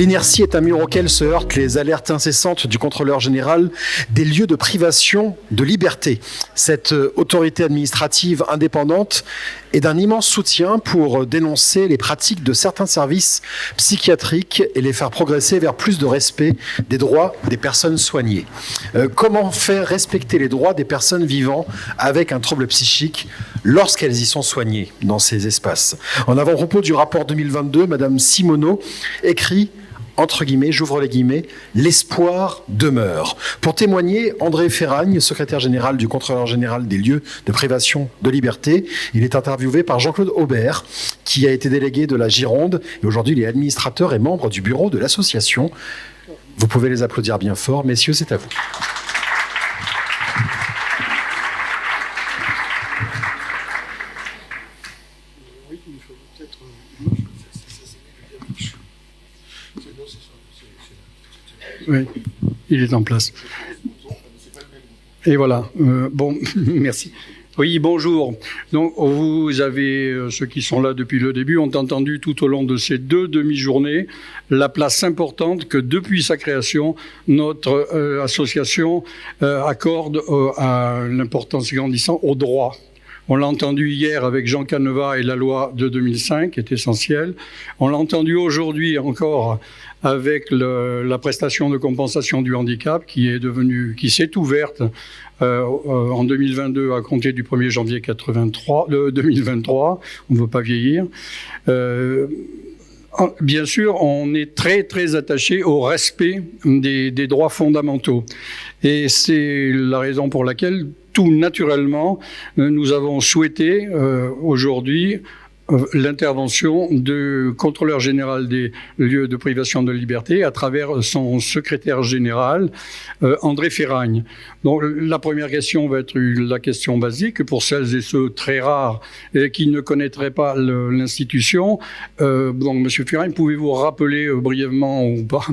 L'inertie est un mur auquel se heurtent les alertes incessantes du contrôleur général des lieux de privation de liberté. Cette autorité administrative indépendante est d'un immense soutien pour dénoncer les pratiques de certains services psychiatriques et les faire progresser vers plus de respect des droits des personnes soignées. Comment faire respecter les droits des personnes vivant avec un trouble psychique lorsqu'elles y sont soignées dans ces espaces? En avant-propos du rapport 2022, Madame Simoneau écrit, entre guillemets, j'ouvre les guillemets, l'espoir demeure. Pour témoigner, André Ferragne, secrétaire général du contrôleur général des lieux de privation de liberté. Il est interviewé par Jean-Claude Aubert, qui a été délégué de la Gironde et aujourd'hui il est administrateur et membre du bureau de l'association. Vous pouvez les applaudir bien fort. Messieurs, c'est à vous. Oui, il est en place. Et voilà. Bon, merci. Oui, bonjour. Donc, vous avez, ceux qui sont là depuis le début, ont entendu tout au long de ces 2 demi-journées la place importante que, depuis sa création, notre association accorde à l'importance grandissante au droit. On l'a entendu hier avec Jean Caneva et la loi de 2005, qui est essentielle. On l'a entendu aujourd'hui encore avec la prestation de compensation du handicap qui s'est ouverte en 2022 à compter du 1er janvier 2023. On ne veut pas vieillir. Bien sûr, on est très, très attaché au respect des droits fondamentaux. Et c'est la raison pour laquelle, tout naturellement, nous avons souhaité aujourd'hui l'intervention du contrôleur général des lieux de privation de liberté à travers son secrétaire général, André Ferragne. Donc, la première question va être la question basique pour celles et ceux très rares qui ne connaîtraient pas l'institution. Donc, Monsieur Ferragne, pouvez-vous rappeler brièvement ou pas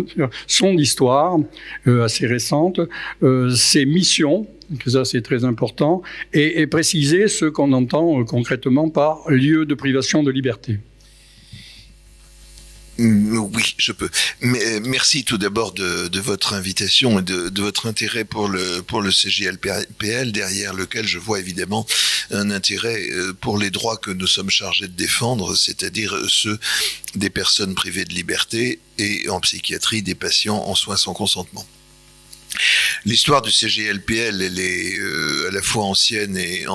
son histoire assez récente, ses missions, que ça c'est très important, et préciser ce qu'on entend concrètement par lieu de privation de liberté. Oui, je peux. Mais, merci tout d'abord de votre invitation et de votre intérêt pour le CJLPL, derrière lequel je vois évidemment un intérêt pour les droits que nous sommes chargés de défendre, c'est-à-dire ceux des personnes privées de liberté et en psychiatrie des patients en soins sans consentement. L'histoire du CJLPL, elle est à la fois ancienne et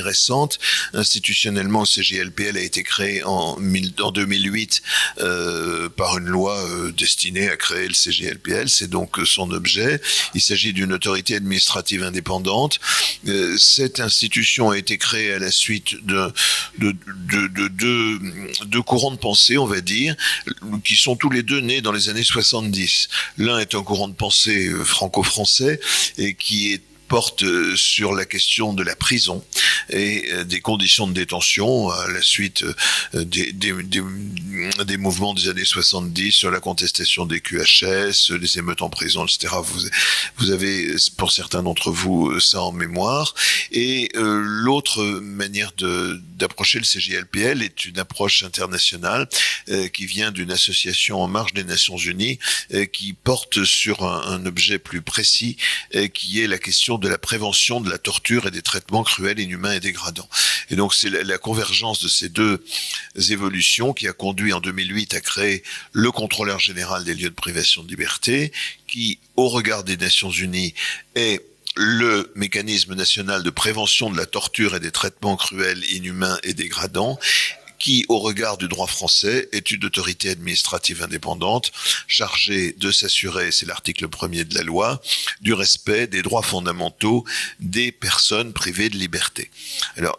récente. Institutionnellement, le CJLPL a été créé en 2008 par une loi destinée à créer le CJLPL. C'est donc son objet. Il s'agit d'une autorité administrative indépendante. Cette institution a été créée à la suite de courants de pensée, on va dire, qui sont tous les deux nés dans les années 70. L'un est un courant de pensée franco-français et qui porte sur la question de la prison et des conditions de détention à la suite des mouvements des années 70 sur la contestation des QHS, les émeutes en prison, etc. Vous avez, pour certains d'entre vous, ça en mémoire. Et l'autre manière d'approcher le CJLPL est une approche internationale qui vient d'une association en marge des Nations Unies qui porte sur un objet plus précis qui est la question de la prévention de la torture et des traitements cruels, inhumains et dégradants. Et donc c'est la convergence de ces deux évolutions qui a conduit en 2008 à créer le contrôleur général des lieux de privation de liberté, qui, au regard des Nations Unies, est le mécanisme national de prévention de la torture et des traitements cruels, inhumains et dégradants, qui, au regard du droit français, est une autorité administrative indépendante chargée de s'assurer, c'est l'article 1er de la loi, du respect des droits fondamentaux des personnes privées de liberté. Alors,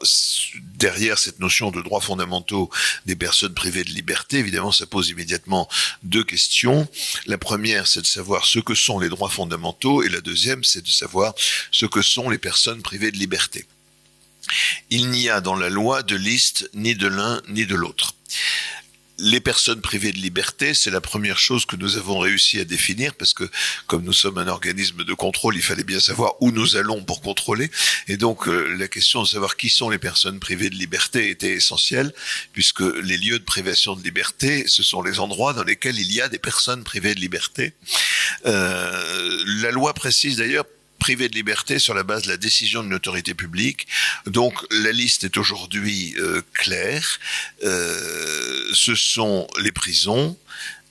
derrière cette notion de droits fondamentaux des personnes privées de liberté, évidemment, ça pose immédiatement 2 questions. La première, c'est de savoir ce que sont les droits fondamentaux, et la deuxième, c'est de savoir ce que sont les personnes privées de liberté. Il n'y a dans la loi de liste ni de l'un ni de l'autre. les personnes privées de liberté, c'est la première chose que nous avons réussi à définir, parce que comme nous sommes un organisme de contrôle, il fallait bien savoir où nous allons pour contrôler. Et donc la question de savoir qui sont les personnes privées de liberté était essentielle, puisque les lieux de privation de liberté, ce sont les endroits dans lesquels il y a des personnes privées de liberté. La loi précise d'ailleurs privé de liberté sur la base de la décision d'une autorité publique. Donc la liste est aujourd'hui claire. Ce sont les prisons,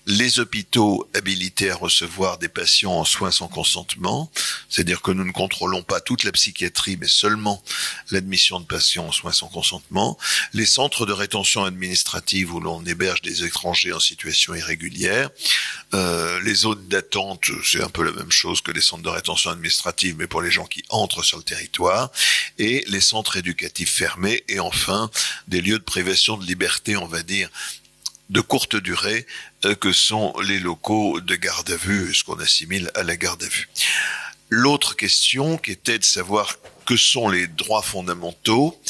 les hôpitaux habilités à recevoir des patients en soins sans consentement, c'est-à-dire que nous ne contrôlons pas toute la psychiatrie, mais seulement l'admission de patients en soins sans consentement, les centres de rétention administrative où l'on héberge des étrangers en situation irrégulière, les zones d'attente, c'est un peu la même chose que les centres de rétention administrative, mais pour les gens qui entrent sur le territoire, et les centres éducatifs fermés, et enfin des lieux de privation de liberté, on va dire, de courte durée, que sont les locaux de garde à vue, ce qu'on assimile à la garde à vue. L'autre question, qui était de savoir que sont les droits fondamentaux,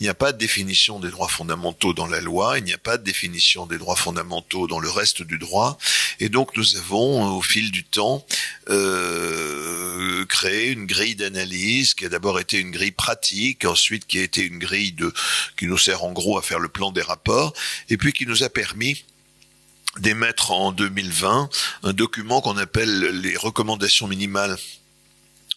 il n'y a pas de définition des droits fondamentaux dans la loi, il n'y a pas de définition des droits fondamentaux dans le reste du droit, et donc nous avons, au fil du temps, créé une grille d'analyse qui a d'abord été une grille pratique, ensuite qui a été une grille qui nous sert en gros à faire le plan des rapports, et puis qui nous a permis d'émettre en 2020 un document qu'on appelle les recommandations minimales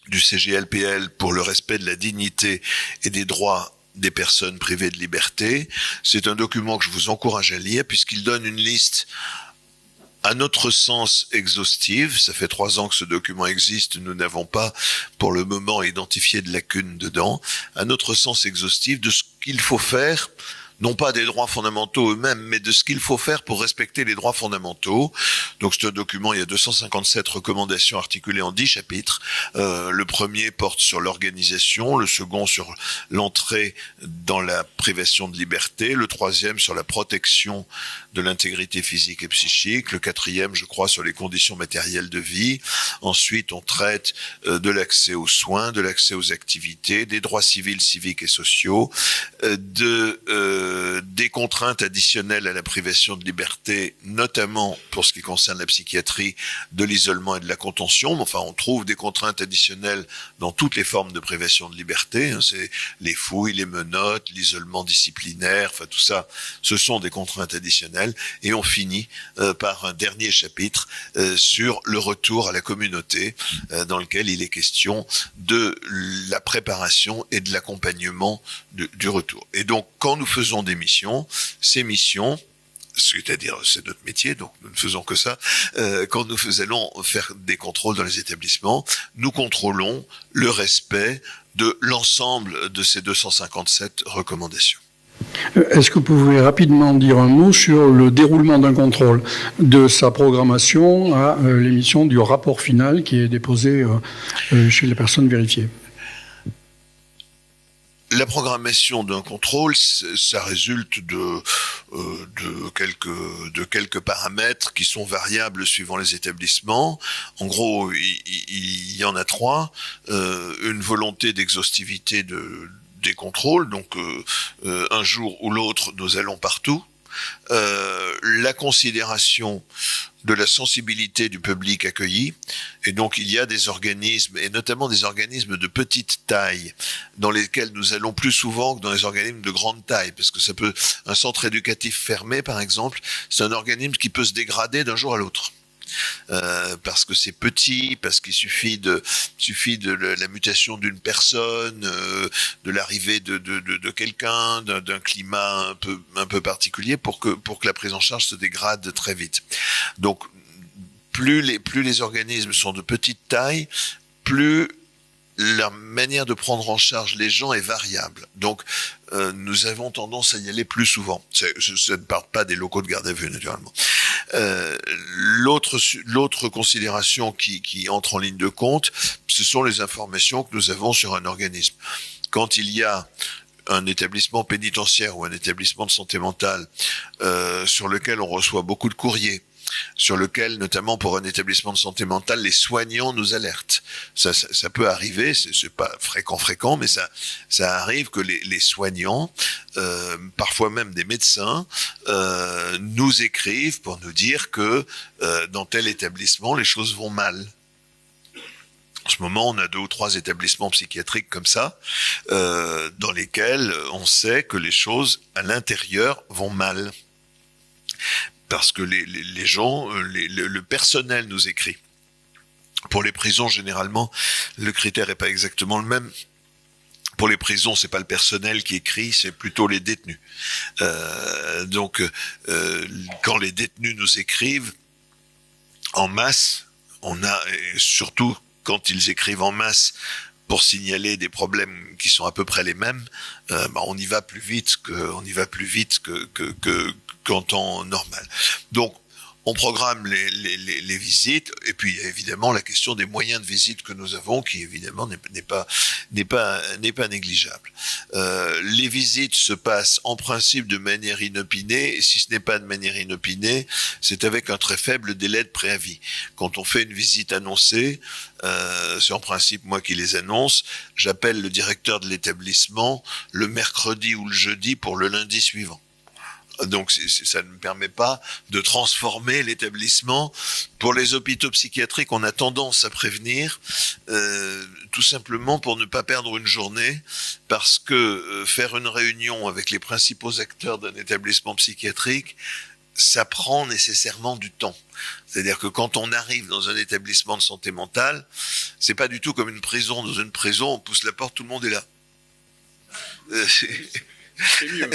du CGLPL pour le respect de la dignité et des droits des personnes privées de liberté. C'est un document que je vous encourage à lire puisqu'il donne une liste à notre sens exhaustive. Ça fait 3 ans que ce document existe, nous n'avons pas pour le moment identifié de lacunes dedans. À notre sens exhaustive de ce qu'il faut faire, non pas des droits fondamentaux eux-mêmes, mais de ce qu'il faut faire pour respecter les droits fondamentaux. Donc c'est un document, il y a 257 recommandations articulées en 10 chapitres. Le premier porte sur l'organisation, le second sur l'entrée dans la privation de liberté, le troisième sur la protection de l'intégrité physique et psychique, le quatrième, je crois, sur les conditions matérielles de vie. Ensuite, on traite de l'accès aux soins, de l'accès aux activités, des droits civils, civiques et sociaux, des contraintes additionnelles à la privation de liberté, notamment pour ce qui concerne la psychiatrie, de l'isolement et de la contention. Enfin, on trouve des contraintes additionnelles dans toutes les formes de privation de liberté. C'est les fouilles, les menottes, l'isolement disciplinaire, enfin tout ça, ce sont des contraintes additionnelles. Et on finit par un dernier chapitre sur le retour à la communauté, dans lequel il est question de la préparation et de l'accompagnement du retour. Et donc, quand nous faisons des missions, ces missions, c'est-à-dire c'est notre métier, donc nous ne faisons que ça, quand nous allons faire des contrôles dans les établissements, nous contrôlons le respect de l'ensemble de ces 257 recommandations. Est-ce que vous pouvez rapidement dire un mot sur le déroulement d'un contrôle, de sa programmation à l'émission du rapport final qui est déposé chez les personnes vérifiées ? La programmation d'un contrôle, ça résulte de quelques paramètres qui sont variables suivant les établissements. En gros, il y en a 3. Une volonté d'exhaustivité des contrôles, donc un jour ou l'autre, nous allons partout. La considération de la sensibilité du public accueilli, et donc il y a des organismes, et notamment des organismes de petite taille, dans lesquels nous allons plus souvent que dans les organismes de grande taille, parce que ça peut, un centre éducatif fermé par exemple, c'est un organisme qui peut se dégrader d'un jour à l'autre. Parce que c'est petit, parce qu'il suffit de la mutation d'une personne, de l'arrivée de quelqu'un, d'un climat un peu particulier pour que la prise en charge se dégrade très vite. Donc plus les organismes sont de petite taille, plus la manière de prendre en charge les gens est variable. Donc, nous avons tendance à y aller plus souvent. Ça ne part pas des locaux de garde à vue, naturellement. L'autre considération qui entre en ligne de compte, ce sont les informations que nous avons sur un organisme. Quand il y a un établissement pénitentiaire ou un établissement de santé mentale sur lequel on reçoit beaucoup de courriers, sur lequel, notamment pour un établissement de santé mentale, les soignants nous alertent. Ça peut arriver, c'est pas fréquent, mais ça arrive que les soignants, parfois même des médecins, nous écrivent pour nous dire que dans tel établissement, les choses vont mal. En ce moment, on a 2 ou 3 établissements psychiatriques comme ça, dans lesquels on sait que les choses à l'intérieur vont mal. Parce que les gens, le personnel nous écrit. Pour les prisons, généralement, le critère n'est pas exactement le même. Pour les prisons, c'est pas le personnel qui écrit, c'est plutôt les détenus. Donc, quand les détenus nous écrivent en masse, on a, et surtout quand ils écrivent en masse pour signaler des problèmes qui sont à peu près les mêmes, on y va plus vite qu'en temps normal. Donc, on programme les visites, et puis il y a évidemment la question des moyens de visite que nous avons, qui évidemment n'est pas négligeable. Les visites se passent en principe de manière inopinée, et si ce n'est pas de manière inopinée, c'est avec un très faible délai de préavis. Quand on fait une visite annoncée, c'est en principe moi qui les annonce, j'appelle le directeur de l'établissement le mercredi ou le jeudi pour le lundi suivant. Donc ça ne me permet pas de transformer l'établissement. Pour les hôpitaux psychiatriques, on a tendance à prévenir, tout simplement pour ne pas perdre une journée, parce que faire une réunion avec les principaux acteurs d'un établissement psychiatrique, ça prend nécessairement du temps. C'est-à-dire que quand on arrive dans un établissement de santé mentale, c'est pas du tout comme une prison. Dans une prison, on pousse la porte, tout le monde est là. C'est mieux.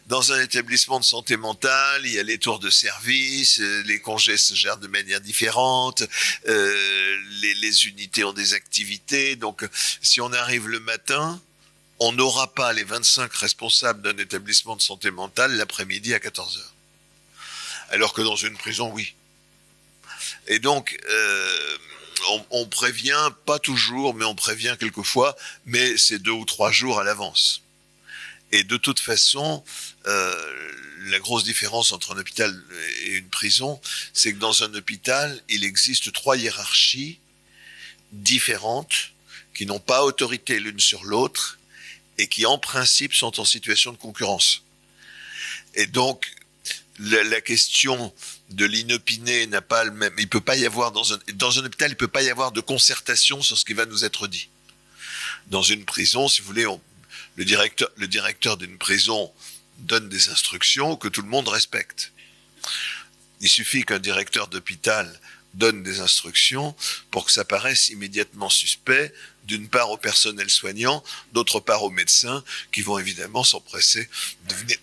Dans un établissement de santé mentale, il y a les tours de service, les congés se gèrent de manière différente, les unités ont des activités. Donc, si on arrive le matin, on n'aura pas les 25 responsables d'un établissement de santé mentale l'après-midi à 14h. Alors que dans une prison, oui. Et donc, on prévient, pas toujours, mais on prévient quelquefois, mais c'est 2 ou 3 jours à l'avance. Et de toute façon, la grosse différence entre un hôpital et une prison, c'est que dans un hôpital, il existe 3 hiérarchies différentes, qui n'ont pas autorité l'une sur l'autre, et qui en principe sont en situation de concurrence. Et donc, la question de l'inopiné n'a pas le même. Il peut pas y avoir dans un hôpital, il peut pas y avoir de concertation sur ce qui va nous être dit. Dans une prison, si vous voulez, le directeur d'une prison donne des instructions que tout le monde respecte. Il suffit qu'un directeur d'hôpital donne des instructions pour que ça paraisse immédiatement suspect, d'une part au personnel soignant, d'autre part aux médecins, qui vont évidemment s'empresser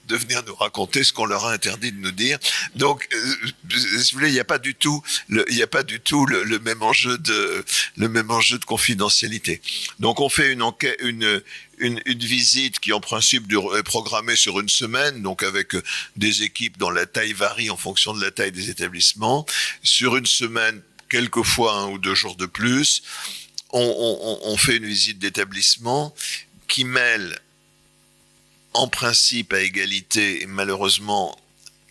de venir nous raconter ce qu'on leur a interdit de nous dire. Donc, si vous voulez, il n'y a pas du tout le même enjeu de confidentialité. Donc, on fait une enquête, une visite qui en principe est programmée sur une semaine, donc avec des équipes dont la taille varie en fonction de la taille des établissements. Sur une semaine, quelquefois 1 ou 2 jours de plus, on fait une visite d'établissement qui mêle en principe à égalité, et malheureusement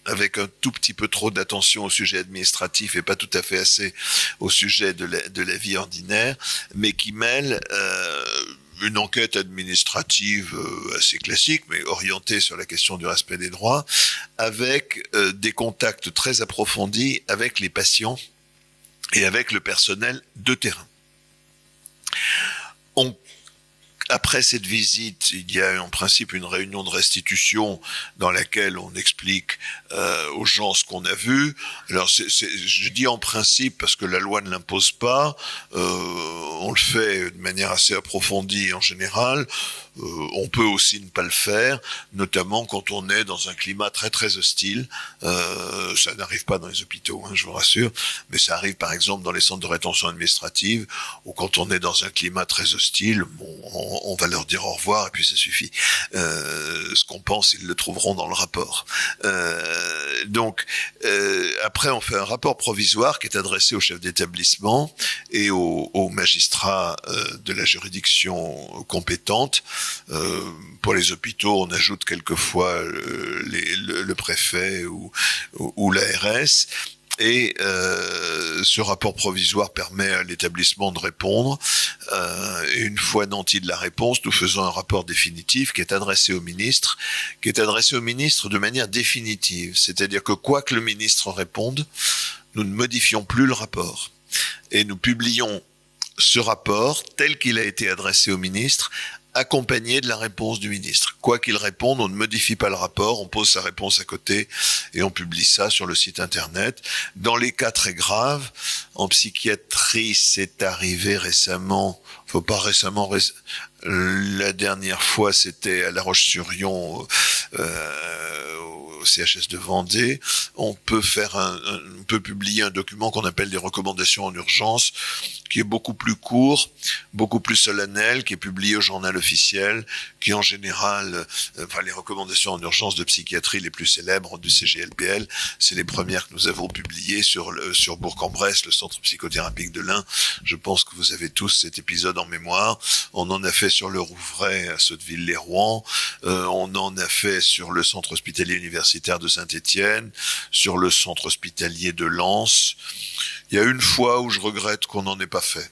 avec un tout petit peu trop d'attention au sujet administratif et pas tout à fait assez au sujet de la vie ordinaire, mais qui mêle une enquête administrative assez classique, mais orientée sur la question du respect des droits, avec des contacts très approfondis avec les patients et avec le personnel de terrain. Après cette visite, il y a en principe une réunion de restitution dans laquelle on explique aux gens ce qu'on a vu. Alors, je dis en principe parce que la loi ne l'impose pas. On le fait de manière assez approfondie en général. On peut aussi ne pas le faire, notamment quand on est dans un climat très très hostile. Ça n'arrive pas dans les hôpitaux, je vous rassure, mais ça arrive par exemple dans les centres de rétention administrative, ou quand on est dans un climat très hostile, on va leur dire au revoir et puis ça suffit. Ce qu'on pense, ils le trouveront dans le rapport. Donc, après, on fait un rapport provisoire qui est adressé au chef d'établissement et aux magistrats de la juridiction compétente. Pour les hôpitaux, on ajoute quelquefois le préfet ou l'ARS. Et ce rapport provisoire permet à l'établissement de répondre. Et une fois nanti de la réponse, nous faisons un rapport définitif qui est adressé au ministre, de manière définitive. C'est-à-dire que quoi que le ministre réponde, nous ne modifions plus le rapport. Et nous publions ce rapport tel qu'il a été adressé au ministre, accompagné de la réponse du ministre. Quoi qu'il réponde, on ne modifie pas le rapport, on pose sa réponse à côté et on publie ça sur le site internet. Dans les cas très graves, en psychiatrie, c'est arrivé récemment, la dernière fois c'était à La Roche-sur-Yon, au CHS de Vendée. On peut publier un document qu'on appelle des recommandations en urgence, qui est beaucoup plus court, beaucoup plus solennel, qui est publié au journal officiel, qui en général, les recommandations en urgence de psychiatrie les plus célèbres du CGLPL, c'est les premières que nous avons publiées sur Bourg-en-Bresse, le centre psychothérapique de l'Ain. Je pense que vous avez tous cet épisode en mémoire. On en a fait sur le Rouvray à Sotteville-les-Rouen, on en a fait sur le centre hospitalier universitaire de Saint-Étienne, sur le centre hospitalier de Lens. Il y a une fois où je regrette qu'on n'en ait pas fait.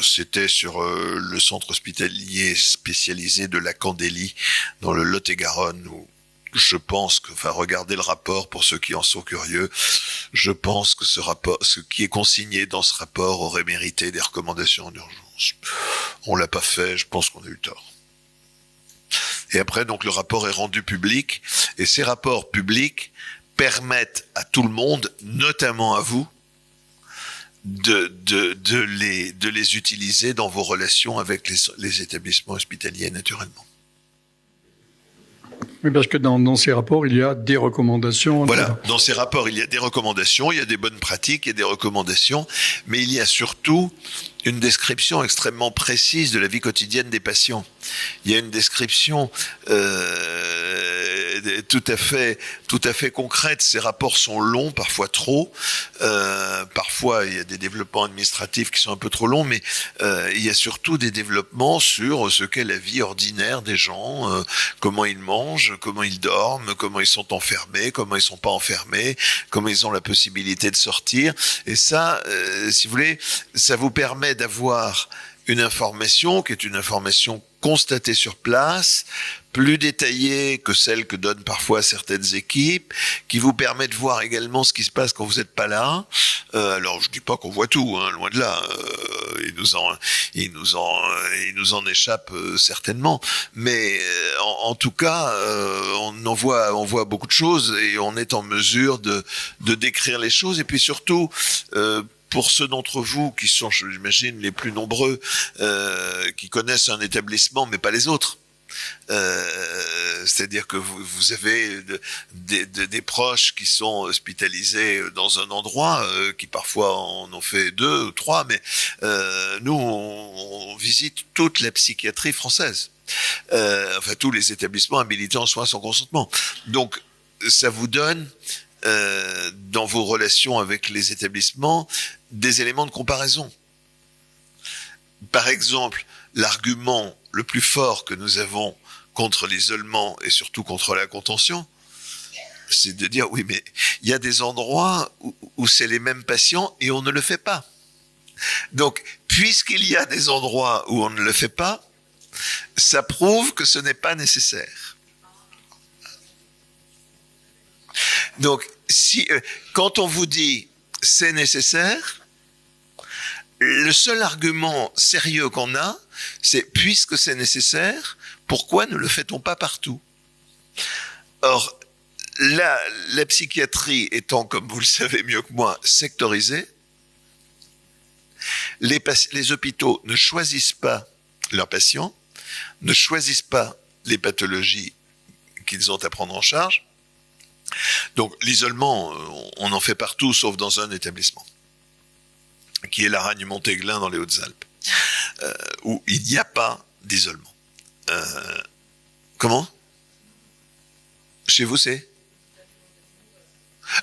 C'était sur le centre hospitalier spécialisé de la Candélie, dans le Lot-et-Garonne, où je pense que, regardez le rapport pour ceux qui en sont curieux, je pense que ce qui est consigné dans ce rapport aurait mérité des recommandations en urgence. On l'a pas fait, je pense qu'on a eu tort. Et après, donc, le rapport est rendu public, et ces rapports publics permettent à tout le monde, notamment à vous, de les utiliser dans vos relations avec les établissements hospitaliers, naturellement. Oui, parce que dans ces rapports, il y a des recommandations. Voilà, dans ces rapports, il y a des recommandations, il y a des bonnes pratiques, il y a des recommandations, mais il y a surtout une description extrêmement précise de la vie quotidienne des patients. Il y a une description tout à fait concrète. Ces rapports sont longs, parfois trop. Parfois, il y a des développements administratifs qui sont un peu trop longs, mais il y a surtout des développements sur ce qu'est la vie ordinaire des gens, comment ils mangent, comment ils dorment, comment ils sont enfermés, comment ils sont pas enfermés, comment ils ont la possibilité de sortir. Et ça, si vous voulez, ça vous permet d'avoir une information qui est une information constatée sur place, plus détaillée que celle que donnent parfois certaines équipes, qui vous permet de voir également ce qui se passe quand vous n'êtes pas là. Alors je dis pas qu'on voit tout, hein, loin de là. Il nous en échappe certainement, mais en tout cas, on voit beaucoup de choses et on est en mesure de décrire les choses et puis surtout. Pour ceux d'entre vous qui sont, j'imagine, les plus nombreux, qui connaissent un établissement, mais pas les autres. C'est-à-dire que vous avez des proches qui sont hospitalisés dans un endroit, qui parfois en ont fait 2 ou 3, mais nous, on visite toute la psychiatrie française. Tous les établissements habilités en soins sans consentement. Donc, ça vous donne... dans vos relations avec les établissements, des éléments de comparaison. Par exemple, l'argument le plus fort que nous avons contre l'isolement et surtout contre la contention, c'est de dire, oui, mais il y a des endroits où c'est les mêmes patients et on ne le fait pas. Donc, puisqu'il y a des endroits où on ne le fait pas, ça prouve que ce n'est pas nécessaire. Donc, quand on vous dit c'est nécessaire, le seul argument sérieux qu'on a, c'est puisque c'est nécessaire, pourquoi ne le fait-on pas partout? Or, la psychiatrie étant, comme vous le savez mieux que moi, sectorisée, les hôpitaux ne choisissent pas leurs patients, ne choisissent pas les pathologies qu'ils ont à prendre en charge. Donc l'isolement, on en fait partout sauf dans un établissement, qui est la Ragne-Montéglin dans les Hautes-Alpes. où il n'y a pas d'isolement. Comment? Chez vous, c'est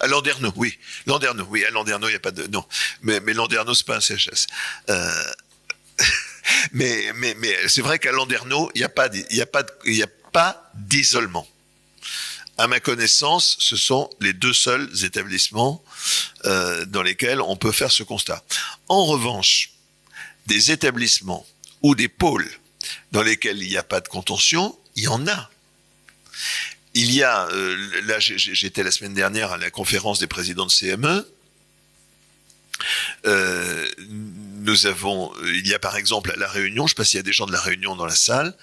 à Landerneau, oui. Landerneau, oui. À Landerneau, il n'y a pas de... Non. Mais Landerneau, c'est pas un CHS. Mais c'est vrai qu'à Landerneau, il n'y a pas d'isolement. À ma connaissance, ce sont les 2 seuls établissements dans lesquels on peut faire ce constat. En revanche, des établissements ou des pôles dans lesquels il n'y a pas de contention, il y en a. Il y a, là j'étais la semaine dernière à la conférence des présidents de CME, il y a par exemple à La Réunion, je ne sais pas s'il y a des gens de La Réunion dans la salle,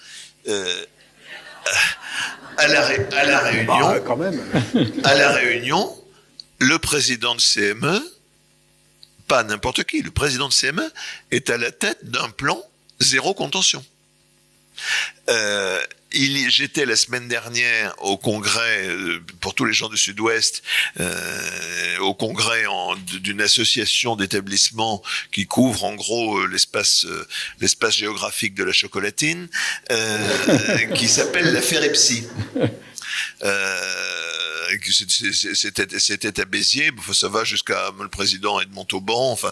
à la Réunion, quand même. à La Réunion, le président de CME, pas n'importe qui, le président de CME est à la tête d'un plan zéro contention. J'étais la semaine dernière au congrès, pour tous les gens du Sud-Ouest, au congrès d'une association d'établissements qui couvre en gros l'espace géographique de la chocolatine, qui s'appelle la Ferepsi. C'était à Béziers, ça va jusqu'à le président et de Montauban, enfin,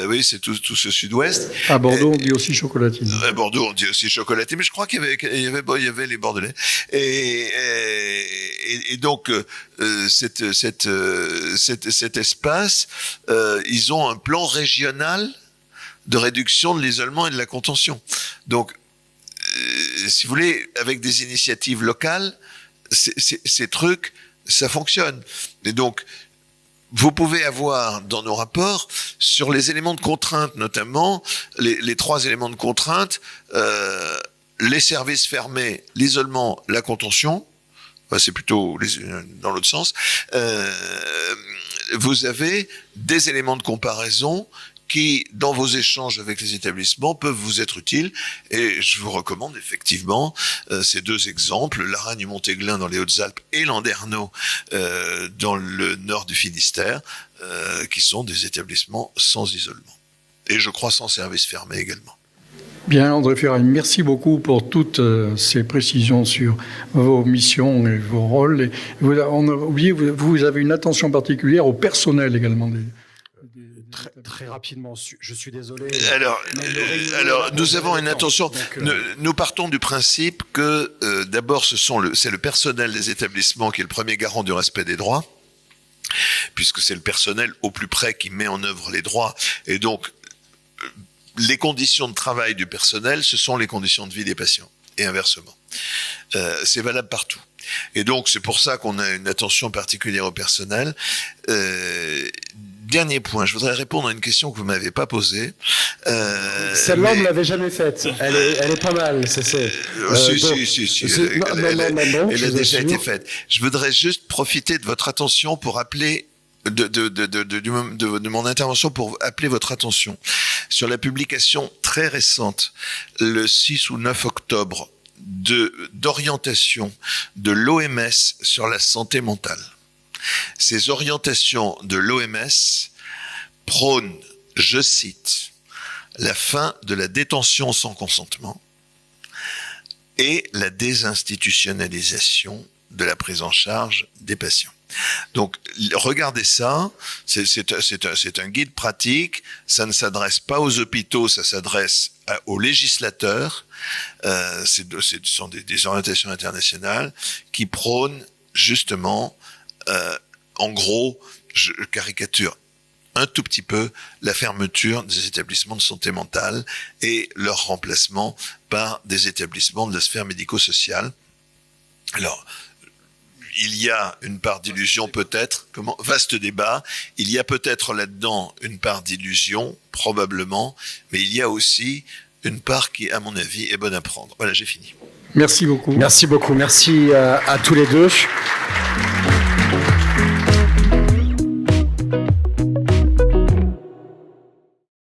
oui, c'est tout ce Sud-Ouest. À Bordeaux, on dit aussi chocolatine. À Bordeaux, on dit aussi chocolatine, mais je crois qu'il y avait les Bordelais. Et donc, cet espace, ils ont un plan régional de réduction de l'isolement et de la contention. Donc, si vous voulez, avec des initiatives locales, ces trucs, ça fonctionne. Et donc, vous pouvez avoir dans nos rapports, sur les éléments de contrainte notamment, les 3 éléments de contrainte, les services fermés, l'isolement, la contention, c'est plutôt dans l'autre sens, vous avez des éléments de comparaison qui, dans vos échanges avec les établissements, peuvent vous être utiles. Et je vous recommande effectivement ces 2 exemples, Laragne-Montéglin dans les Hautes-Alpes et Landerneau dans le nord du Finistère, qui sont des établissements sans isolement. Et je crois sans service fermé également. Bien, André Ferraille, merci beaucoup pour toutes ces précisions sur vos missions et vos rôles. Et on a oublié, vous avez une attention particulière au personnel également. Très rapidement, je suis désolé. Alors, nous avons une attention. Nous partons du principe que d'abord, c'est le personnel des établissements qui est le premier garant du respect des droits, puisque c'est le personnel au plus près qui met en œuvre les droits. Et donc, les conditions de travail du personnel, ce sont les conditions de vie des patients, et inversement. C'est valable partout. Et donc, c'est pour ça qu'on a une attention particulière au personnel. Dernier point, je voudrais répondre à une question que vous m'avez pas posée. Celle-là, on ne l'avait jamais faite. Elle est pas mal. Si. Elle a déjà été faite. Je voudrais juste profiter de votre attention pour appeler de mon intervention pour appeler votre attention sur la publication très récente, le 6 ou 9 octobre, d'orientation de l'OMS sur la santé mentale. Ces orientations de l'OMS prônent, je cite, la fin de la détention sans consentement et la désinstitutionnalisation de la prise en charge des patients. Donc, regardez ça, c'est un guide pratique, ça ne s'adresse pas aux hôpitaux, ça s'adresse aux législateurs, ce sont des orientations internationales qui prônent justement, en gros, je caricature un tout petit peu la fermeture des établissements de santé mentale et leur remplacement par des établissements de la sphère médico-sociale. Alors, il y a une part d'illusion peut-être, vaste débat, il y a peut-être là-dedans une part d'illusion, probablement, mais il y a aussi une part qui, à mon avis, est bonne à prendre. Voilà, j'ai fini. Merci beaucoup. Merci beaucoup, merci à tous les deux.